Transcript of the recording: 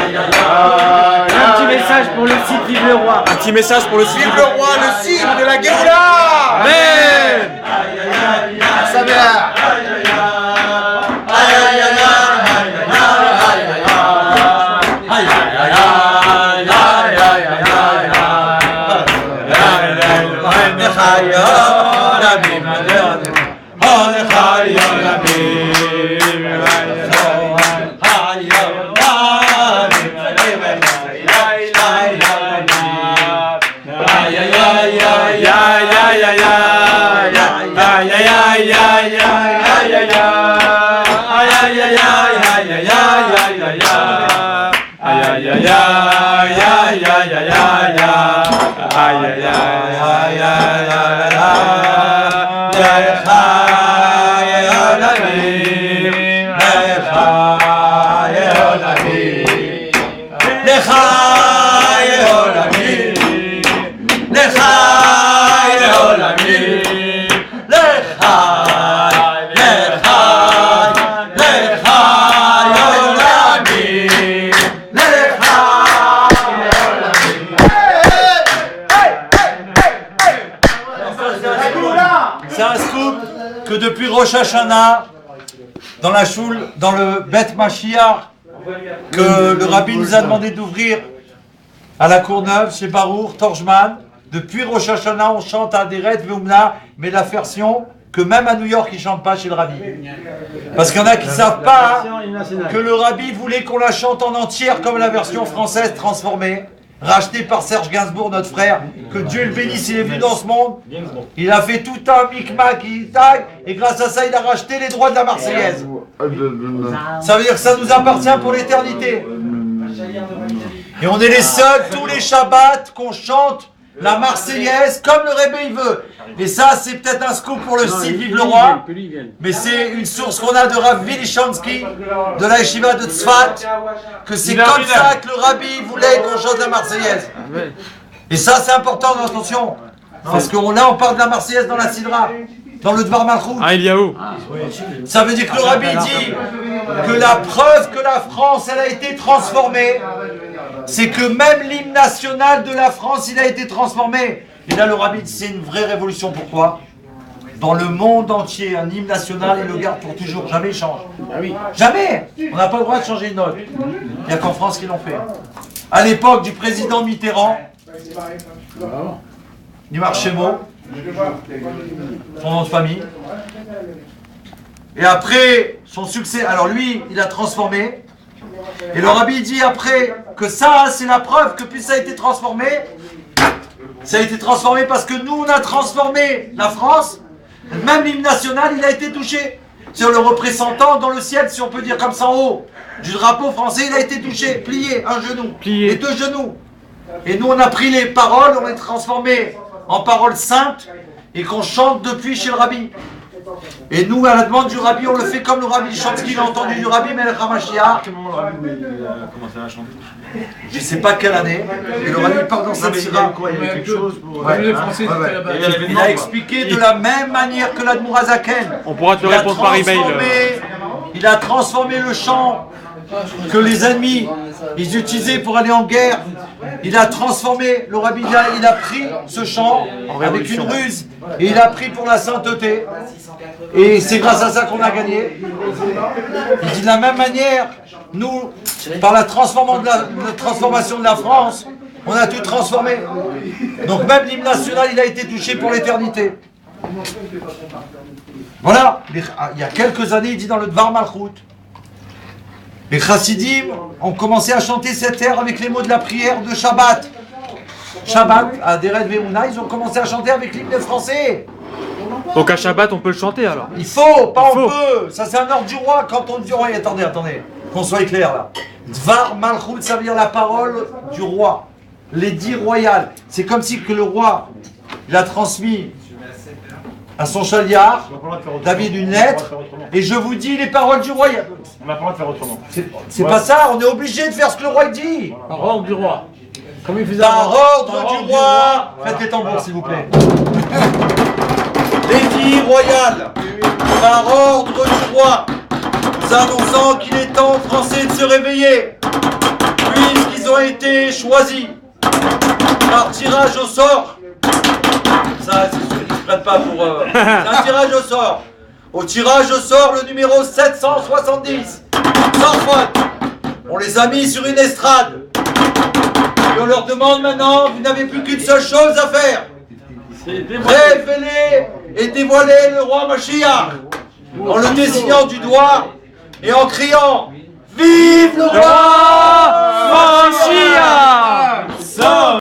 Un petit message pour le site Vive le Roi. Un petit message pour le site Vive le Roi, le site de la Géoula. Amen. Ça va. C'est un scoop que depuis Rosh Hashanah, dans la choule, dans le Bet Mashiach, que le rabbi nous a demandé d'ouvrir à la Courneuve, chez Baruch Torjman. Depuis Rosh Hashanah, on chante à Aderet Veumna, mais la version que même à New York, ils ne chantent pas chez le rabbi. Parce qu'il y en a qui ne savent pas que le rabbi voulait qu'on la chante en entière comme la version française transformée, rachetée par Serge Gainsbourg, notre frère, que Dieu le bénisse, il est venu dans ce monde. Il a fait tout un micmac, et grâce à ça, il a racheté les droits de la Marseillaise. Ça veut dire que ça nous appartient pour l'éternité. Et on est les seuls, tous les Shabbats, qu'on chante la Marseillaise comme le Rebbe il veut. Et ça, c'est peut-être un scoop pour le site Vive le Roi, mais c'est une source qu'on a de Rav Vilishansky, de la Yeshiva de Tzfat, que c'est comme ça que le Rabbi voulait qu'on chante la Marseillaise. Et ça, c'est important, attention, parce que là, on parle de la Marseillaise dans la Sidra, dans le Dvar Malchut. Ah, il y a où? Ça veut dire que le Rabbi dit que la preuve que la France, elle a été transformée, c'est que même l'hymne national de la France, il a été transformé. Et là, le Rabbi dit c'est une vraie révolution. Pourquoi? Dans le monde entier, un hymne national, il le garde pour toujours. Jamais il change. Jamais. On n'a pas le droit de changer une note. Il n'y a qu'en France qui l'ont fait. À l'époque du président Mitterrand, du Marchemo, son nom de famille. Et après son succès, alors lui, il a transformé. Et le Rabbi dit après que ça, c'est la preuve que puis ça a été transformé. Ça a été transformé parce que nous, on a transformé la France. Même l'hymne national, il a été touché. Sur le représentant dans le ciel, si on peut dire comme ça en haut, du drapeau français, il a été touché, plié, un genou, et deux genoux. Et nous, on a pris les paroles, on les transformées en paroles saintes et qu'on chante depuis chez le Rabbi. Et nous, à la demande du Rabbi, on le fait comme le Rabbi chante ce qu'il a entendu du Rabbi Melech HaMashiach. À quel moment le Rabbi a commencé à chanter? Je ne sais pas quelle année, mais le Rabbi part dans sa sira. Il a expliqué de la même manière que l'Admour Azaken. On pourra te répondre par email. Il a transformé le chant que les ennemis ils utilisaient pour aller en guerre. Il a transformé, le Rabbi il a pris ce chant avec une ruse et il a pris pour la sainteté. Et c'est grâce à ça qu'on a gagné. Il dit de la même manière, nous, par la transformation de la France, on a tout transformé. Donc même l'hymne national, il a été touché pour l'éternité. Voilà, il y a quelques années, il dit dans le Dvar Malchut, les Chassidim ont commencé à chanter cet air avec les mots de la prière de Shabbat. Shabbat, à Deret Ve'una, ils ont commencé à chanter avec l'hymne français. Donc à Shabbat, on peut le chanter alors? Il faut, pas on peut. Ça c'est un ordre du roi. Quand on dit roi, attendez, qu'on soit clair là. Dvar Malchut, ça veut dire la parole du roi. L'édit royal. C'est comme si que le roi, il a transmis à son chaliard, David, une lettre, et je vous dis les paroles du roi. On n'a pas le droit de faire autrement. C'est pas ça, on est obligé de faire ce que le roi dit. Par ordre du roi. Comme il faisait Par ordre du roi. Faites les tambours s'il vous plaît. L'édit royal, par ordre du roi, nous annonçant qu'il est temps aux Français de se réveiller. été choisis par tirage au sort. Ça, c'est sûr qu'ils ne se prennent pas pour... c'est un tirage au sort. Au tirage au sort, le numéro 770. Sans faute. On les a mis sur une estrade. Et on leur demande maintenant, vous n'avez plus qu'une seule chose à faire. Révéler et dévoiler le roi Mashiach. En le désignant du doigt et en criant « Vive le roi Mashiach !»